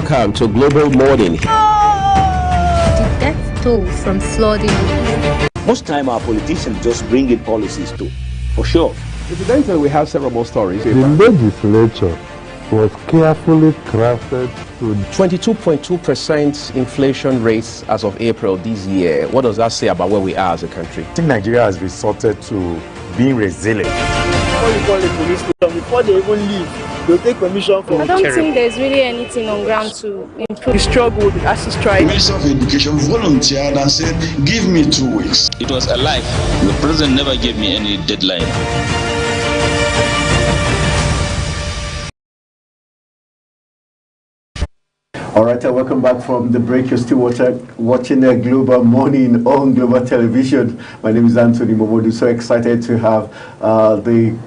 Welcome to Global Morning. The death toll from flooding. Most time our politicians just bring in policies too, for sure. Incidentally, we have several more stories. The legislature was carefully crafted to 22.2% inflation rates as of April this year. What does that say about where we are as a country? I think Nigeria has resorted to being resilient. Before you call the police station, before they even leave, they'll take permission from. I don't think there's really anything on ground to improve. We struggled, we had to strike. The Minister of Education volunteered and said, give me 2 weeks. It was a lie. The president never gave me any deadline. All right, welcome back from the break. You're still watching the Global Morning on Global Television. My name is Anthony Momodu. So excited to have the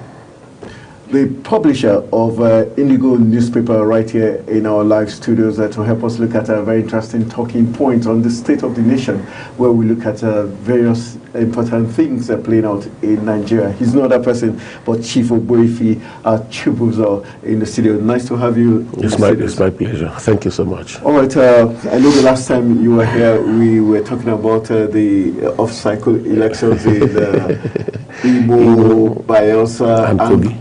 publisher of Indigo newspaper right here in our live studios to help us look at a very interesting talking point on the state of the nation, where we look at various important things playing out in Nigeria. He's not that person, but Chief Ogbuefi Chibuzo in the studio. Nice to have you. It's my pleasure. Thank you so much. All right. I know the last time you were here, we were talking about the off-cycle elections in Imo, Bayelsa,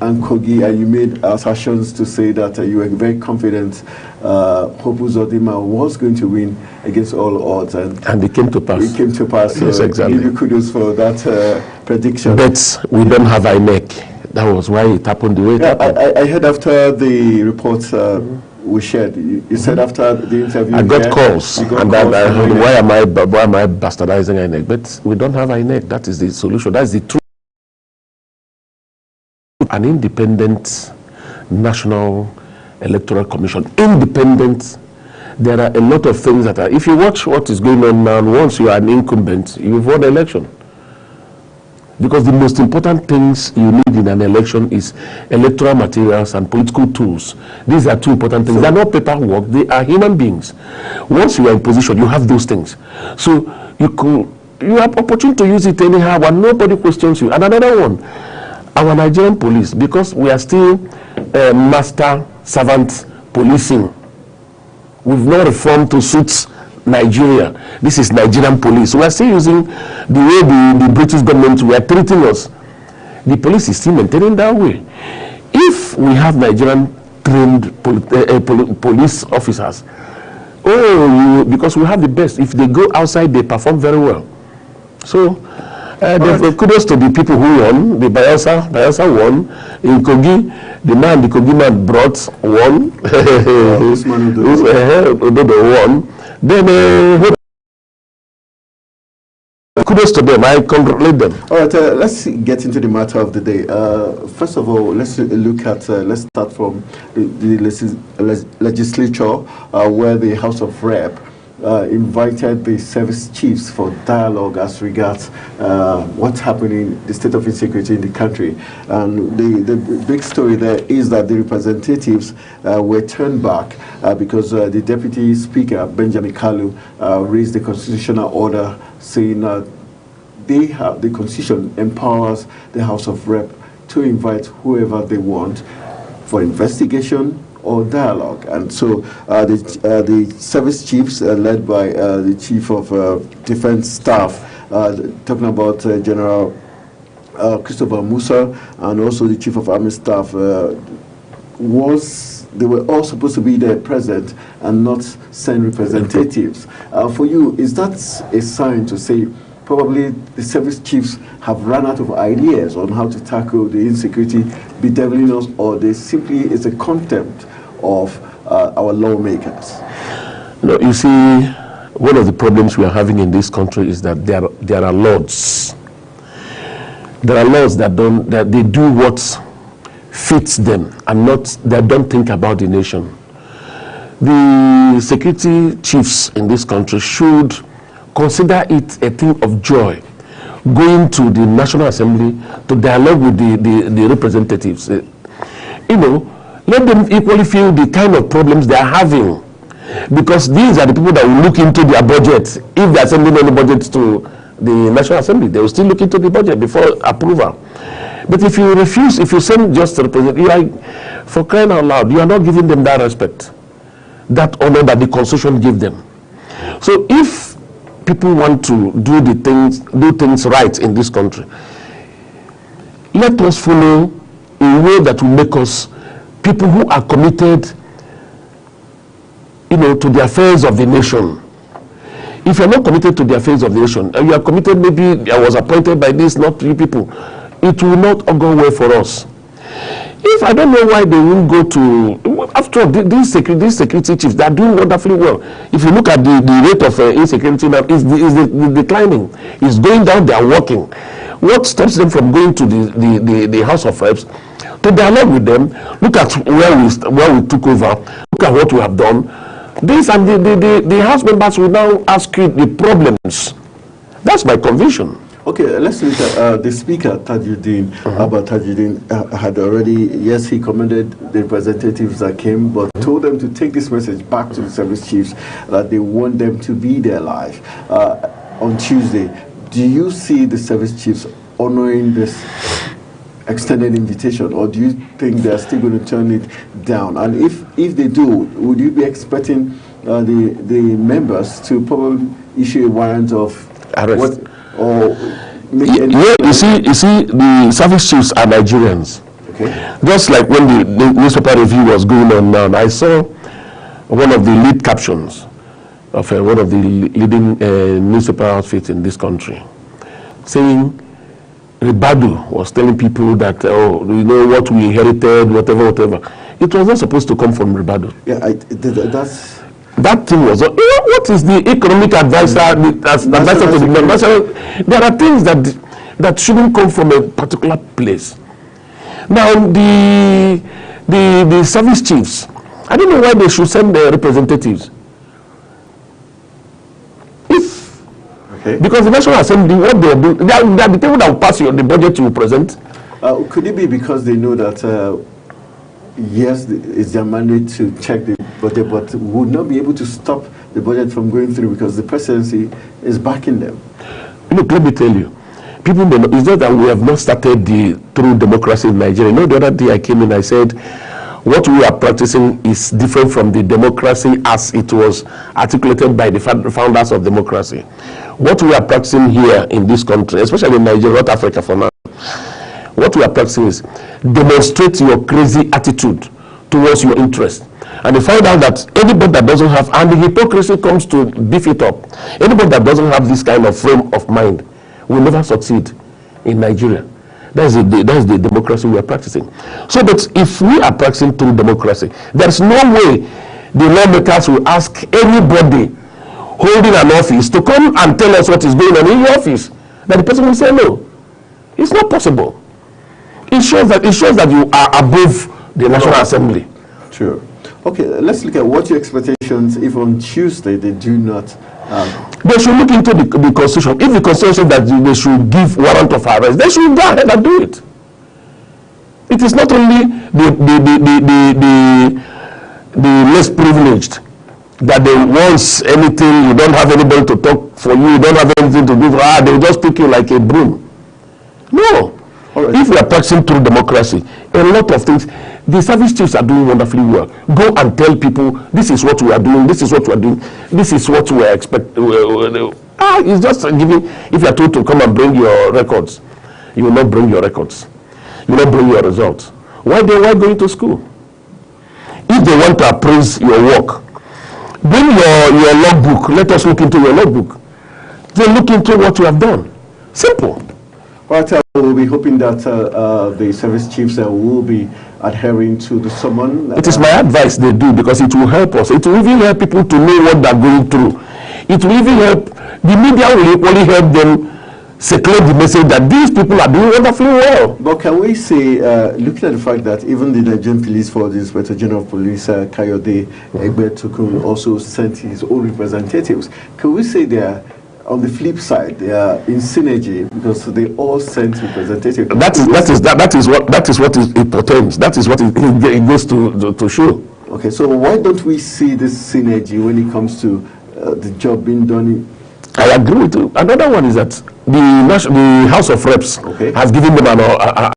and Kogi, and you made assertions to say that you were very confident Hope Uzodinma was going to win against all odds, and it came to pass. It came to pass. Yes, exactly. Give you kudos for that prediction. But we don't have INEC. That was why it happened the way it happened. I heard after the reports we shared, you said after the interview, I got calls, and I heard, why am I bastardizing INEC? But we don't have INEC. That is the solution. That's the truth. An independent National Electoral Commission. Independent. There are a lot of things that are, if you watch what is going on now, once you are an incumbent, you've won the election. Because the most important things you need in an election is electoral materials and political tools. These are two important things. They are not paperwork, they are human beings. Once you are in position, you have those things. So you have opportunity to use it anyhow and nobody questions you. And another one, our Nigerian police, because we are still master servant policing. We've not reformed to suit Nigeria. This is Nigerian police. We are still using the way the British government were treating us. The police is still maintaining that way. If we have Nigerian trained police officers, because we have the best. If they go outside, they perform very well. So, kudos to the people who won. The Bayelsa won. In Kogi, the Kogi man brought one. Ododo won. Then kudos to them. I congratulate them. All right, let's get into the matter of the day. First of all, let's look at. Let's start from the legislature, where the House of Rep invited the service chiefs for dialogue as regards what's happening, the state of insecurity in the country. And the big story there is that the representatives were turned back because the Deputy Speaker, Benjamin Kalu, raised the constitutional order saying they have, the Constitution empowers the House of Rep to invite whoever they want for investigation or dialogue. And so the service chiefs led by the Chief of Defense Staff, talking about General Christopher Musa, and also the Chief of Army Staff, they were all supposed to be there present and not send representatives. For you, is that a sign to say probably the service chiefs have run out of ideas on how to tackle the insecurity bedeviling us, or they simply is a contempt of our lawmakers? No, you see, one of the problems we are having in this country is that there are laws. There are laws that they do what fits them and they don't think about the nation. The security chiefs in this country should consider it a thing of joy going to the National Assembly to dialogue with the representatives. Let them equally feel the kind of problems they are having, because these are the people that will look into their budget. If they are sending any budget to the National Assembly, they will still look into the budget before approval. But if you refuse, if you send just to represent, for crying out loud, you are not giving them that respect. that honor that the Constitution gave them. So if people want to do things right in this country, let us follow a way that will make us people who are committed, to the affairs of the nation. If you're not committed to the affairs of the nation, and you are committed, maybe I was appointed by this, not you people, it will not go well for us. If I don't know why they won't go to, after all, these security chiefs, they are doing wonderfully well. If you look at the rate of insecurity now, is declining. It's going down, they are working. What stops them from going to the House of Reps to dialogue with them? Look at where we took over. Look at what we have done. This and the House members will now ask you the problems. That's my conviction. Okay, let's look at the Speaker, Tajuddin. Abba Tajuddin had already, yes, he commended the representatives that came, but told them to take this message back to the service chiefs that they want them to be there live on Tuesday. Do you see the service chiefs honoring this extended invitation, or do you think they're still going to turn it down? And if they do, would you be expecting the members to probably issue a warrant of arrest? You see, the service chiefs are Nigerians. Okay. Just like when the newspaper review was going on now, I saw one of the lead captions of one of the leading newspaper outfits in this country, saying Ribadu was telling people that, what we inherited, whatever. It was not supposed to come from Ribadu. Yeah, that's... That thing was, what is the economic advisor, advisor to the national? There are things that shouldn't come from a particular place. Now, the service chiefs, I don't know why they should send their representatives. Because the National Assembly, what they are doing, they are the people that will pass you the budget you will present. Could it be because they know that, yes, it's their mandate to check the budget, but would not be able to stop the budget from going through because the presidency is backing them? Look, let me tell you, people may know, it's not that we have not started the true democracy in Nigeria. The other day I came in, I said, what we are practicing is different from the democracy as it was articulated by the founders of democracy. What we are practicing here in this country, especially in Nigeria, not Africa for now, what we are practicing is demonstrate your crazy attitude towards your interest. And you find out that anybody that doesn't have, and the hypocrisy comes to beef it up, anybody that doesn't have this kind of frame of mind will never succeed in Nigeria. That's the democracy we are practicing. So, but if we are practicing true democracy, there's no way the lawmakers will ask anybody holding an office to come and tell us what is going on in your office. That the person will say no. It's not possible. It shows that you are above the National Assembly. Sure. Okay, let's look at what your expectations if on Tuesday they do not. They should look into the Constitution. If the Constitution that they should give warrant of arrest, they should go ahead and do it. It is not only the less privileged that they once anything, you don't have anybody to talk for you don't have anything to do for, they will just pick you like a broom. No. Right. If we are practicing true democracy, a lot of things, the service chiefs are doing wonderfully well. Go and tell people, this is what we are doing, this is what we are doing, this is what we are expecting. It's just giving, if you are told to come and bring your records, you will not bring your records. You will not bring your results. Why going to school? If they want to appraise your work, bring your logbook. Let us look into your logbook. Then look into what you have done. Simple. Right, we'll be hoping that the service chiefs will be adhering to the summon. It is my advice they do, because it will help us. It will even help people to know what they're going through. It will even help, the media will equally help them circulate the message that these people are doing wonderfully well. But can we say, looking at the fact that even the Nigerian Police Force, the Inspector General of Police, Kayode Egbetukun, also sent his own representatives, can we say they are, on the flip side, they are in synergy because they all sent representatives? That is what it portends. That is what it goes to show. Okay, so why don't we see this synergy when it comes to the job being done? I agree with you. Another one is that the House of Reps has given them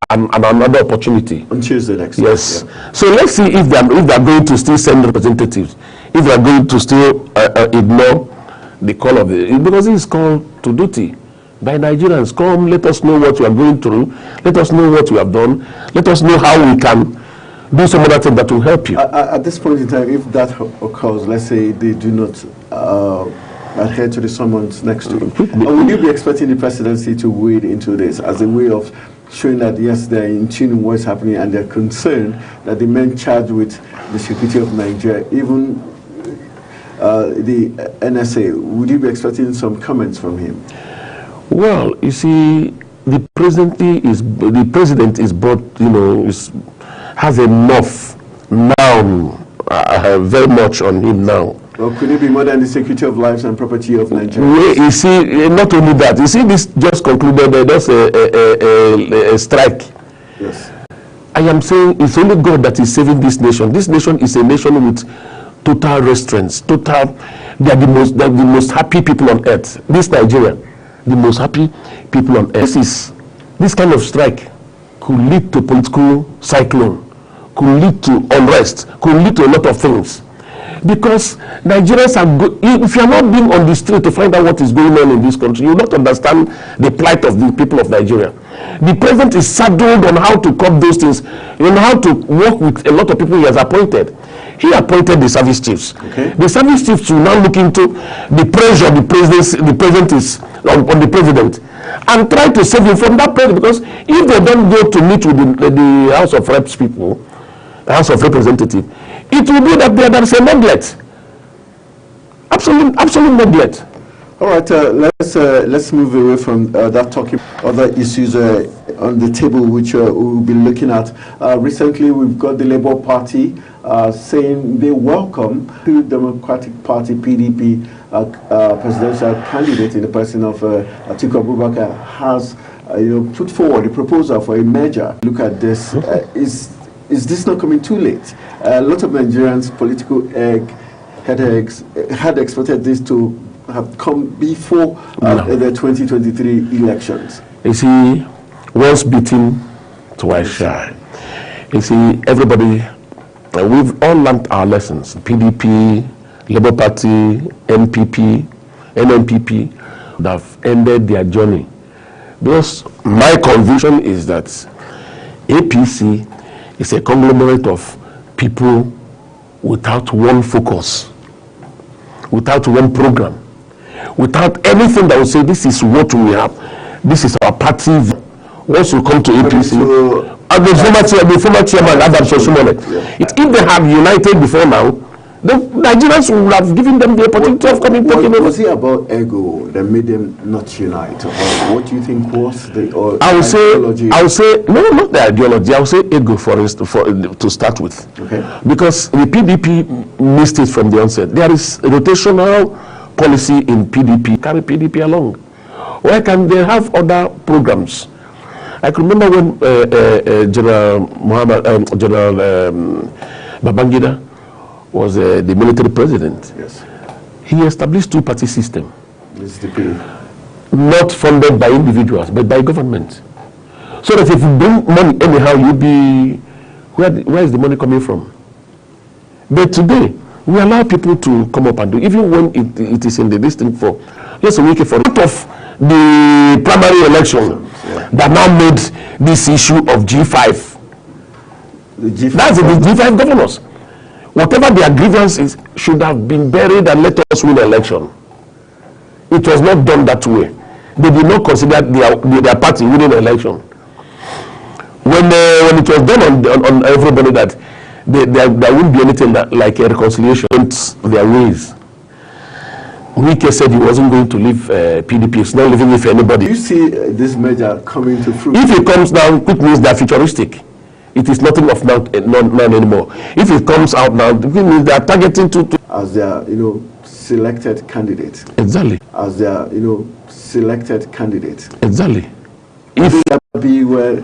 another opportunity on Tuesday next. Yes. Yeah. So let's see if they are going to still send representatives. if we are going to still ignore the call of the, because it is called to duty by Nigerians. Come, let us know what you are going through. Let us know what you have done. Let us know how we can do some other thing that will help you. At this point in time, if that occurs, let's say they do not adhere to the summons next week, would you be expecting the presidency to wade into this as a way of showing that, yes, they're in tune with what's happening and they're concerned that the men charged with the security of Nigeria, even the NSA, would you be expecting some comments from him? Well, you see, the president is brought, has enough now, very much on him now. Well, could it be more than the security of lives and property of Nigeria? Well, you see, not only that, you see, this just concluded, there's a strike. Yes. I am saying it's only God that is saving this nation. This nation is a nation with total restraints, they are the most happy people on earth. This Nigeria, the most happy people on earth. This kind of strike could lead to political cyclone, could lead to unrest, could lead to a lot of things. Because Nigerians are good. If you are not being on the street to find out what is going on in this country, you will not understand the plight of the people of Nigeria. The president is saddled on how to curb those things, how to work with a lot of people he has appointed. He appointed the service chiefs. Okay. The service chiefs will now look into the pressure the president is on the president and try to save him from that pressure. Because if they don't go to meet with the House of Reps people, the House of Representatives, it will be that there is a neglect. Absolute neglect. All right, let's move away from that, talking other issues on the table which we'll be looking at. Recently, we've got the Labour Party saying they welcome the Democratic Party (PDP) presidential candidate in the person of Atiku Abubakar has put forward a proposal for a merger. Look at this. Is this not coming too late? A lot of Nigerians, political headaches, had expected this to have come before the 2023 elections. You see, once beaten, twice shy. You see, everybody, we've all learned our lessons. PDP, Labour Party, NPP, NNPP have ended their journey. Because my conviction is that APC is a conglomerate of people without one focus, without one program, without anything that will say this is what we have, this is our party. Once you come to APC, the former chairman Adams Osumole, if they have united before now, the Nigerians would have given them the opportunity of coming. Was it about ego that made them not unite? Or what do you think was the ideology? I would say no, not the ideology. I would say ego to start with. Okay. Because the PDP missed it from the onset. There is a rotational policy in PDP. Carry PDP along. Why can they have other programs? I can remember when General Babangida was the military president. Yes. He established two-party system. Not funded by individuals, but by government. So that if you bring money anyhow, you'll be, where is the money coming from? But today, we allow people to come up and do, even when it is in the distance for, just a week for out of the primary election that now made this issue of G5. That's the G5 governors. Whatever their grievances should have been buried and let us win the election. It was not done that way. They did not consider their party winning the election. When it was done on everybody that there wouldn't be anything like a reconciliation their ways. Wike said he wasn't going to leave PDP. It's not leaving with anybody. Do you see this merger coming to fruit? If it comes down, it means they are futuristic. It is nothing of man anymore. If it comes out now, it means they are targeting to as their selected candidate. Exactly. As their selected candidate. Exactly. If that be where.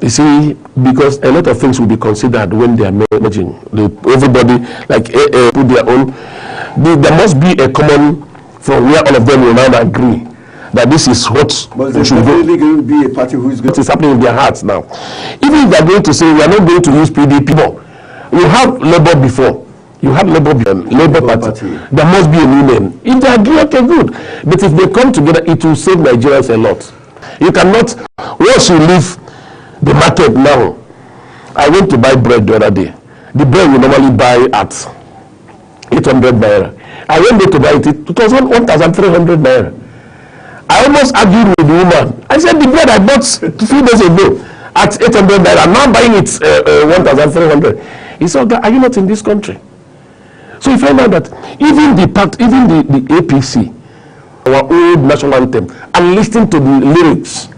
You see, because a lot of things will be considered when they are merging. Everybody put their own. There must be a common from where all of them will now agree that this is what we should go. Going to be a party who is going. What is happening in their hearts now? Even if they are going to say we are not going to use PDP, no. We have Labour before. You had Labour Party. There must be a new name. If they agree, okay, good. But if they come together, it will save Nigerians a lot. You cannot, once you leave the market now, I went to buy bread the other day. The bread we normally buy at 800 naira. I went there to buy it. It was 1,300 naira. I almost argued with the woman. I said, the bread I bought 2 days ago at 800 naira, I'm now buying it 1,300. He said, are you not in this country? So you find out that even the APC, our old national anthem, and listening to the lyrics,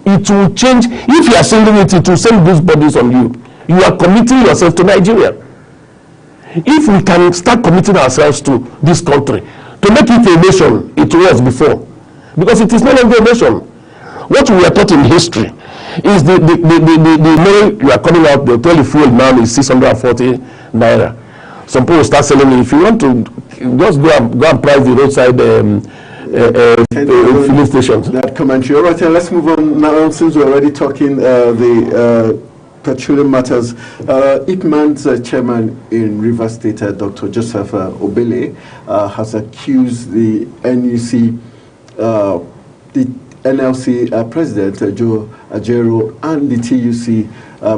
it will change. If you are singing it, it will send goosebumps on you. You are committing yourself to Nigeria. If we can start committing ourselves to this country, to make it a nation it was before, because it is no longer a nation. What we are taught in history is the money you are coming out, the total fuel now is 640 naira. Some people start selling it. If you want to just go and price the roadside filling stations. That commentary. All right, let's move on now. Since we're already talking the petroleum matters, IPMAN's chairman in Rivers State, Dr. Joseph Obele, has accused the NUC, the NLC president, Joe Ajaero, and the TUC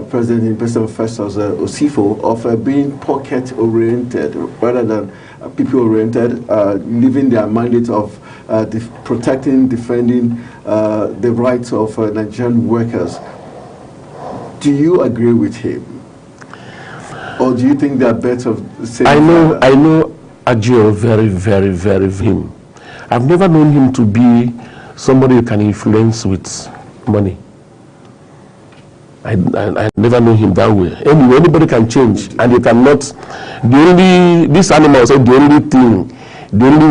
president in person of Festus Osifo of being pocket-oriented rather than people-oriented, leaving their mandate of protecting, defending the rights of Nigerian workers. Do you agree with him? Or do you think they are better saying I know Ajaero very, very, very him. I've never known him to be somebody you can influence with money. I never know him that way. Anyway, anybody can change, and you cannot. This animal said the only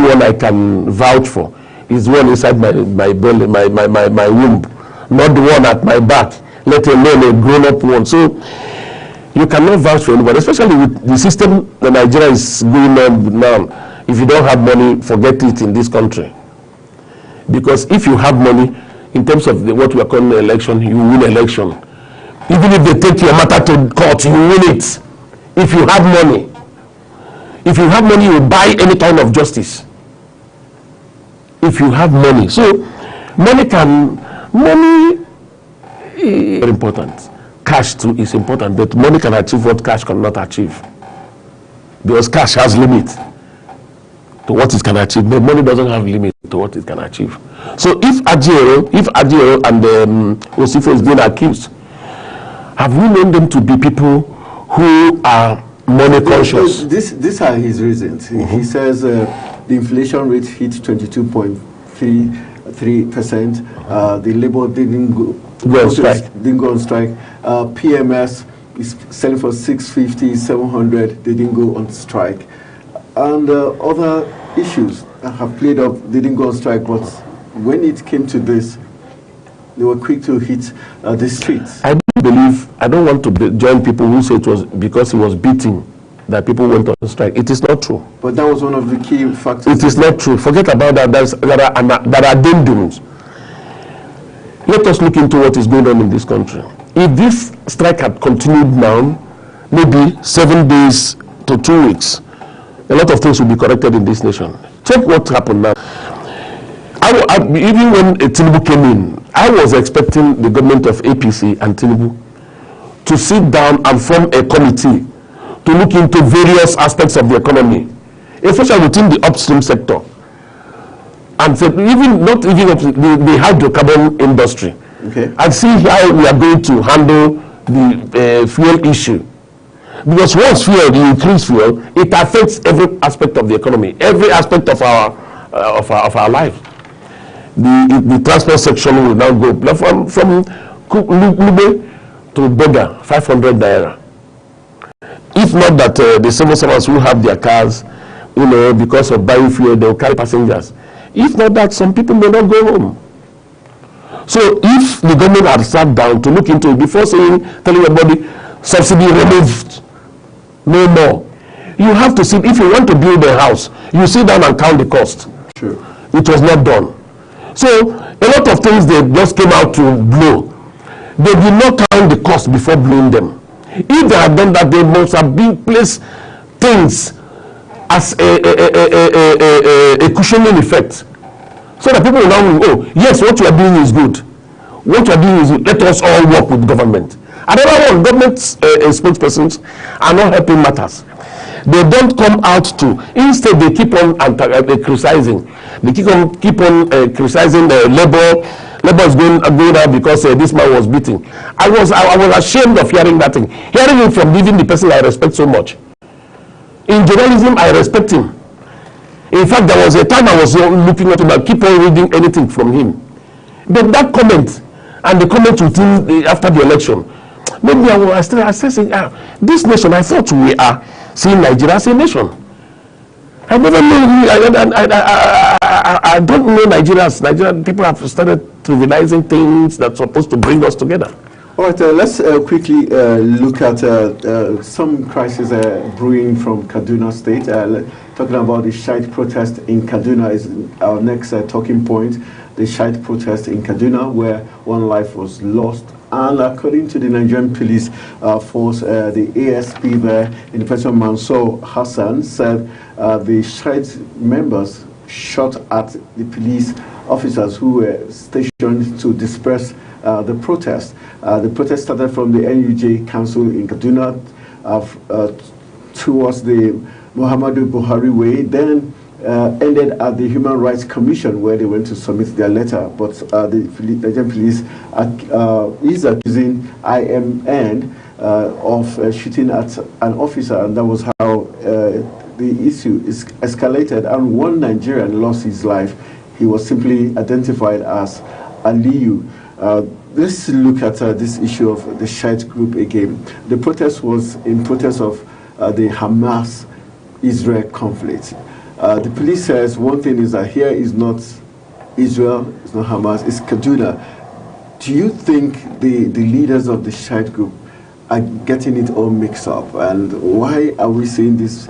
one I can vouch for is one inside my belly, my womb, not the one at my back, let alone a grown-up one. So you cannot vouch for anybody, especially with the system that Nigeria is going on now. If you don't have money, forget it in this country. Because if you have money, in terms of what we are calling the election, you win election. Even if they take your matter to court, you win it. If you have money. If you have money, you buy any kind of justice. If you have money. So, money is very important. Cash too is important, but money can achieve what cash cannot achieve. Because cash has limit to what it can achieve, but money doesn't have limit to what it can achieve. So if Ajaero and Osifo is being accused, have we known them to be people who are money conscious? These are his reasons. He says the inflation rate hit 22.33%. The labor didn't go on strike. PMS is selling for 650, 700. They didn't go on strike. And other issues have played up. They didn't go on strike, but when it came to this, they were quick to hit the streets. I don't want to join people who say it was because he was beating that people went on strike. It is not true. But that was one of the key factors. It is not true. Forget about that. There are addendums. Let us look into what is going on in this country. If this strike had continued now, maybe 7 days to 2 weeks, a lot of things will be corrected in this nation. Check what happened now. Even when Tinubu came in, I was expecting the government of APC and Tinubu to sit down and form a committee to look into various aspects of the economy, especially within the upstream sector, and so not even the hydrocarbon industry, and see how we are going to handle the fuel issue. Because once you increase fuel, it affects every aspect of the economy, every aspect of our life. The transport section will now go from Lube to Boga, 500 naira. If not that the civil servants who have their cars, because of buying fuel, they will carry passengers. If not that, some people may not go home. So if the government had sat down to look into it before telling everybody subsidy removed, no more. You have to see, if you want to build a house, you sit down and count the cost. Sure. It was not done. So a lot of things they just came out to blow. They did not count the cost before blowing them. If they had done that, they must have been placed things as a cushioning effect. So that people will now, oh, yes, what you are doing is good. What you are doing is good. Let us all work with government. Another one, government spokespersons are not helping matters. They don't come out to, instead they keep on criticizing. They keep on criticizing the labor. Labor is going out because this man was beaten. I was ashamed of hearing that thing. Hearing it from even the person I respect so much. In journalism, I respect him. In fact, there was a time I was looking at him, I keep on reading anything from him. But that comment, and the comment within after the election, maybe I started saying, this nation, I thought we are seeing Nigeria as a nation. I never knew, I don't know Nigerian people have started trivializing things that's supposed to bring us together. All right, let's quickly look at some crises brewing from Kaduna State. Talking about the Shite protest in Kaduna is our next talking point. The Shite protest in Kaduna, where one life was lost. And according to the Nigerian police force, the ASP there, in the person of Mansour Hassan, said the Shite members shot at the police officers who were stationed to disperse the protest. The protest started from the NUJ Council in Kaduna towards the Muhammadu Buhari Way, then ended at the Human Rights Commission, where they went to submit their letter. But the Nigerian police is accusing IMN of shooting at an officer, and that was how the issue is escalated, and one Nigerian lost his life. He was simply identified as Aliyu. Let's look at this issue of the Shite group again. The protest was in protest of the Hamas-Israel conflict. The police says one thing is that here is not Israel, it's not Hamas, it's Kaduna. Do you think the leaders of the Shite group are getting it all mixed up? And why are we seeing this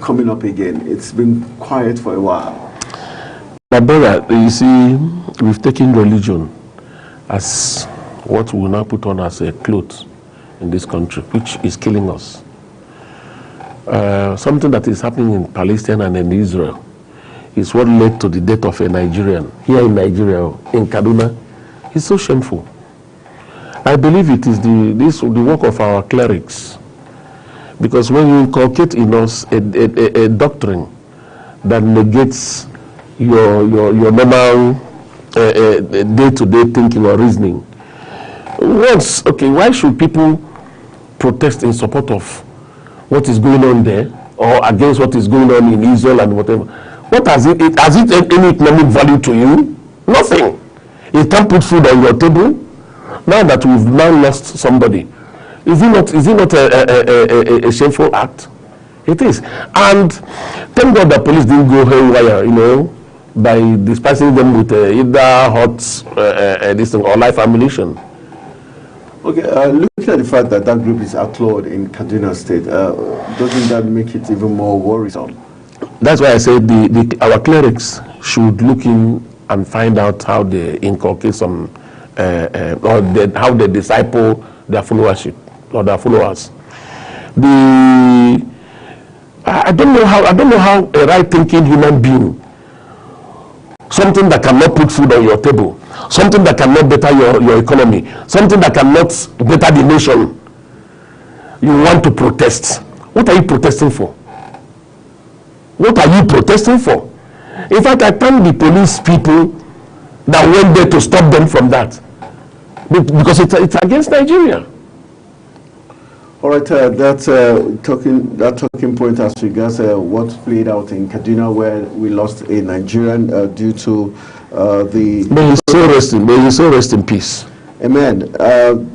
coming up again? It's been quiet for a while. My brother, you see, we've taken religion as what we will now put on as a cloth in this country, which is killing us. Something that is happening in Palestine and in Israel is what led to the death of a Nigerian here in Nigeria, in Kaduna. It's so shameful. I believe it is the work of our clerics, because when you inculcate in us a doctrine that negates your normal day-to-day thinking or reasoning, why should people protest in support of what is going on there, or against what is going on in Israel and whatever? What has it any economic value to you? Nothing. You can't put food on your table. Now that we've now lost somebody, is it not a shameful act? It is. And thank God the police didn't go haywire, by dispersing them with either hot this thing or live ammunition. Okay, looking at the fact that that group is outlawed in Kaduna State, doesn't that make it even more worrisome? That's why I said our clerics should look in and find out how they inculcate some, how they disciple their followership or their followers. I don't know how a right-thinking human being, something that cannot put food on your table, something that cannot better your economy, something that cannot better the nation, you want to protest. What are you protesting for? What are you protesting for? In fact, I thank the police people that went there to stop them from that, because it's against Nigeria. All right, that talking point as regards what played out in Kaduna, where we lost a Nigerian due to the... May he so rest in peace. Amen.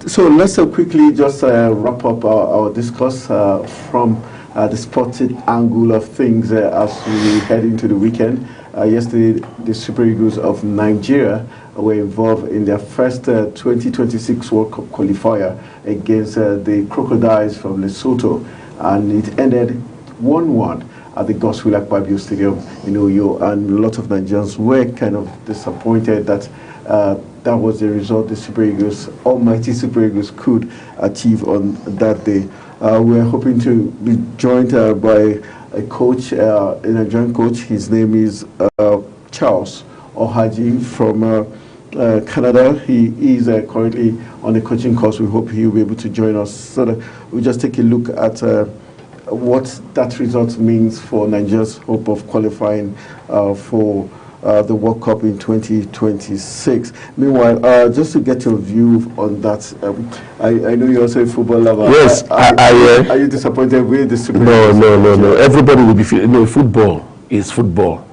So let's quickly just wrap up our discourse from the sporting angle of things as we head into the weekend. Yesterday, the Super Eagles of Nigeria were involved in their first 2026 World Cup qualifier against the Crocodiles from Lesotho, and it ended 1-1 at the Godswill Akpabio Stadium in Uyo, and a lot of Nigerians were kind of disappointed that that was the result the Super Eagles, almighty Super Eagles, could achieve on that day. We're hoping to be joined by a coach, a Nigerian coach. His name is Charles Ohaji from Canada. He is currently on a coaching course. We hope he will be able to join us so that we'll just take a look at what that result means for Nigeria's hope of qualifying for the World Cup in 2026. Meanwhile, just to get your view on that, I know you're also a football lover. Yes, are you disappointed with the Super Eagles? No. Everybody will be football is football.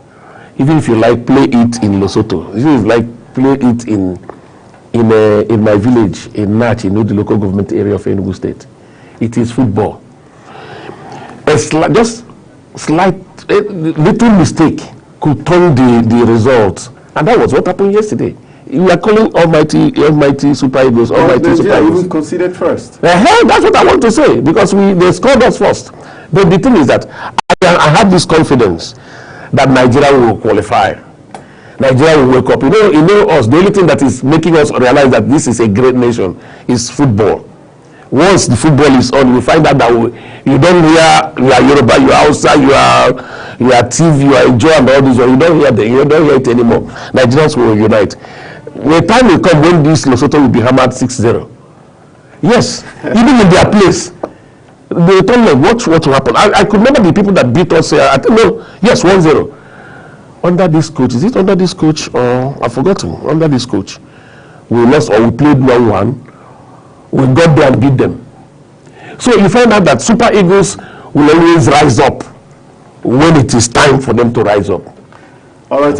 Even if you like, play it in Lesotho. If you like, play it in my village in Nach, the local government area of Enugu State. It is football. Just slight little mistake could turn the result, and that was what happened yesterday. You are calling almighty Super Eagles, almighty Super Eagles. Even considered first. That's what I want to say, because they scored us first. But the thing is that I have this confidence that Nigeria will qualify. Nigeria will wake up. You know us. The only thing that is making us realize that this is a great nation is football. Once the football is on, we find out that you don't hear you are Yoruba, you are Hausa, you are TV, you are Ijo and all this. You don't hear it anymore. Nigerians will unite. The time will come when this Lesotho will be hammered 6-0. Yes, even in their place, they told me what will happen. I could remember the people that beat us here. I don't know. Yes, 1-0. Under this coach, is it under this coach or I've forgotten? Under this coach, we lost or we played 1-1. We got there and beat them. So you find out that Super Eagles will always rise up when it is time for them to rise up. All right,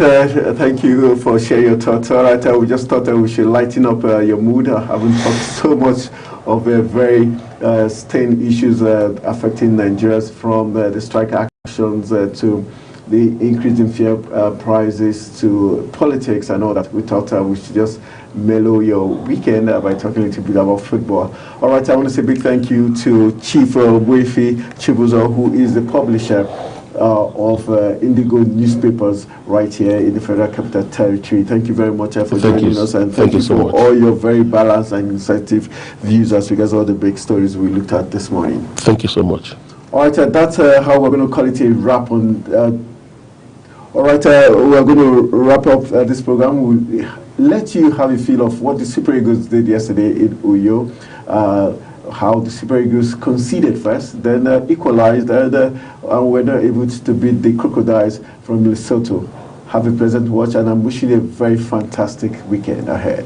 thank you for sharing your thoughts. All right, we just thought that we should lighten up your mood. I haven't talked so much of very stern issues affecting Nigerians, from the strike actions to the increase in fuel prices to politics and all that. We thought we should just mellow your weekend by talking a little bit about football. All right, I want to say a big thank you to Chief Wefi Chibuzo, who is the publisher of Indigo newspapers right here in the Federal Capital Territory. Thank you very much for joining us, and thank you so for much. All your very balanced and insightful views as regards all the big stories we looked at this morning. Thank you so much. All right, that's how we're going to call it a wrap on. All right, we're going to wrap up this program. We'll let you have a feel of what the Super Eagles did yesterday in Uyo, how the Super Eagles conceded first, then equalized, and were not able to beat the Crocodiles from Lesotho. Have a pleasant watch, and I'm wishing you a very fantastic weekend ahead.